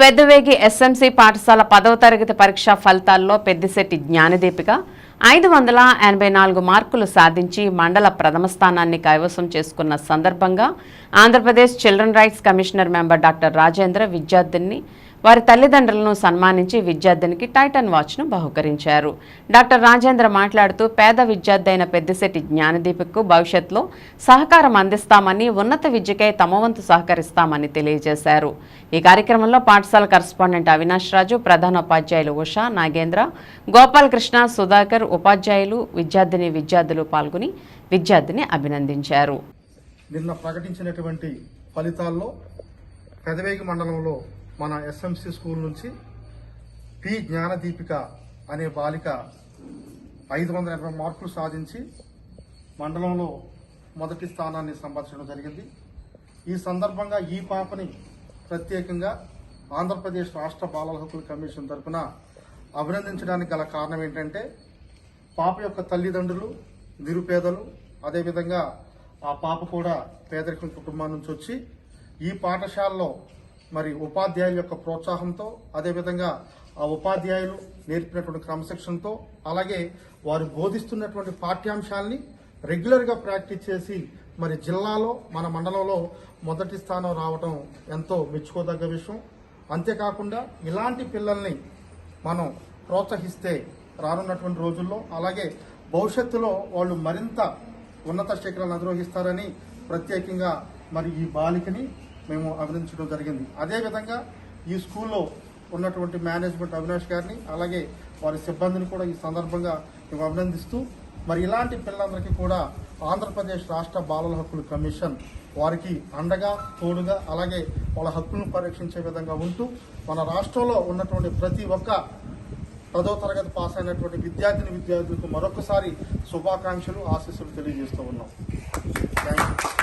Peddavegi SMC పాఠశాల 10వ తరగతి పరీక్షా ఫలితాల్లో పెద్దిశెట్టి జ్ఞానదీపిక 584 మార్కులు సాధించి మండల ప్రథమ స్థానాన్ని కైవసం చేసుకున్న సందర్భంగా Andhra Pradesh children rights commissioner member doctor Rajendra విద్యార్థిని వారి తల్లిదండ్రులను సన్మానించి విద్యార్థినికి టైటన్ వాచ్ను బహుకరించారు. డాక్టర్ రాజేంద్ర మాట్లాడుతూ పేద విద్యార్థి అయిన పెద్దిశెట్టి జ్ఞానదీపికకు భవిష్యత్తులో సహకారం అందిస్తామని, ఉన్నత విద్యకై తమ వంతు సహకరిస్తామని తెలియజేశారు. ఈ కార్యక్రమంలో పాఠశాల కరస్పాండెంట్ అవినాష్ రాజు, ప్రధానోపాధ్యాయులు ఉషా, నాగేంద్ర, గోపాలకృష్ణ, సుధాకర్, ఉపాధ్యాయులు, విద్యార్థులు పాల్గొని విద్యార్థిని అభినందించారు. నిన్న ప్రకటించినటువంటి ఫలితాల్లో పెదవేగి మండలంలో మన ఎస్ఎంసీ స్కూల్ నుంచి పి జ్ఞానదీపిక అనే బాలిక 580 మార్కులు సాధించి మండలంలో మొదటి స్థానాన్ని సంపాదించడం జరిగింది. ఈ సందర్భంగా ఈ పాపని ప్రత్యేకంగా ఆంధ్రప్రదేశ్ రాష్ట్ర బాలల హక్కుల కమిషన్ తరఫున అభినందించడానికి గల కారణం ఏంటంటే, పాప యొక్క తల్లిదండ్రులు నిరుపేదలు, అదేవిధంగా ఆ పాప కూడా పేదరికం కుటుంబం నుంచి వచ్చి ఈ పాఠశాలలో మరి ఉపాధ్యాయుల యొక్క ప్రోత్సాహంతో, అదేవిధంగా ఆ ఉపాధ్యాయులు నేర్పినటువంటి క్రమశిక్షణతో, అలాగే వారు బోధిస్తున్నటువంటి పాఠ్యాంశాలని రెగ్యులర్గా ప్రాక్టీస్ చేసి మరి జిల్లాలో మన మండలంలో మొదటి స్థానం రావడం ఎంతో మెచ్చుకోదగ్గ విషయం. అంతేకాకుండా ఇలాంటి పిల్లల్ని మనం ప్రోత్సహిస్తే రానున్నటువంటి రోజుల్లో, అలాగే భవిష్యత్తులో వాళ్ళు మరింత ఉన్నత శిఖరాలను అధిరోహిస్తారని ప్రత్యేకంగా మరి ఈ బాలికని మేము అభినందించడం జరిగింది. అదేవిధంగా ఈ స్కూల్లో ఉన్నటువంటి మేనేజ్మెంట్ అవినాష్ గారిని, అలాగే వారి సిబ్బందిని కూడా ఈ సందర్భంగా మేము అభినందిస్తూ, మరి ఇలాంటి పిల్లలందరికీ కూడా ఆంధ్రప్రదేశ్ రాష్ట్ర బాలల హక్కుల కమిషన్ వారికి అండగా, తోడుగా, అలాగే వాళ్ళ హక్కులను పరీక్షించే విధంగా ఉంటూ మన రాష్ట్రంలో ఉన్నటువంటి ప్రతి ఒక్క 10వ తరగతి పాస్ అయినటువంటి విద్యార్థులకు మరొకసారి శుభాకాంక్షలు, ఆశీస్సులు తెలియజేస్తూ ఉన్నాం. Thank you.